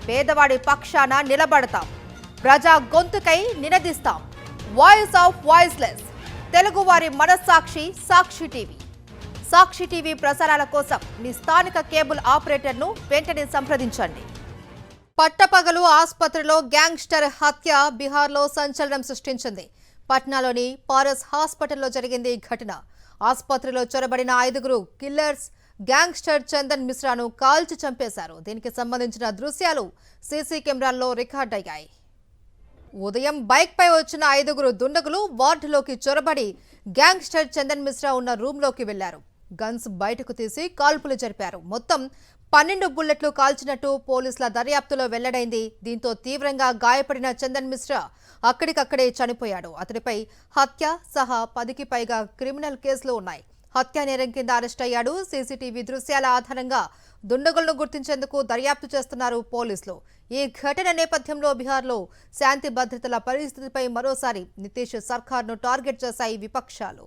పేదవాడి పక్షాన నిలబడతాం, ప్రజా గొంతుకై నినదిస్తాం. వాయిస్ ఆఫ్ వాయిస్లెస్, తెలుగువారి మనస్సాక్షి సాక్షి టీవీ. సాక్షి టీవీ ప్రసారాల కోసం మీ స్థానిక కేబుల్ ఆపరేటర్ను వెంటనే సంప్రదించండి. పట్టపగలు ఆసుపత్రిలో గ్యాంగ్స్టర్ హత్య బీహార్లో సంచలనం సృష్టించింది. పట్నాలోని పారస్ హాస్పిటల్లో జరిగింది ఈ ఘటన. ఆసుపత్రిలో చొరబడిన 5 కిల్లర్స్ గ్యాంగ్స్టర్ చందన్ మిశ్రాను కాల్చి చంపేశారు. దీనికి సంబంధించిన దృశ్యాలు సీసీ కెమెరాల్లో రికార్డయ్యాయి. ఉదయం బైక్పై వచ్చిన 5 దుండగులు వార్డులోకి చొరబడి గ్యాంగ్స్టర్ చందన్ మిశ్రా ఉన్న రూమ్లోకి వెళ్లారు. గన్స్ బయటకు తీసి కాల్పులు జరిపారు. మొత్తం 12 బుల్లెట్లు కాల్చినట్టు పోలీసుల దర్యాప్తులో వెల్లడైంది. దీంతో తీవ్రంగా గాయపడిన చందన్ మిశ్రా అక్కడికక్కడే చనిపోయాడు. అతడిపై హత్య సహా 10కి పైగా క్రిమినల్ కేసులు ఉన్నాయి. హత్యా నేరం కింద అరెస్ట్ అయ్యాడు. సీసీటీవీ దృశ్యాల ఆధారంగా దుండగులను గుర్తించేందుకు దర్యాప్తు చేస్తున్నారు పోలీసులు. ఈ ఘటన నేపథ్యంలో బీహార్లో శాంతి భద్రతల పరిస్థితిపై మరోసారి నితీష్ సర్కార్ను టార్గెట్ చేశాయి విపక్షాలు.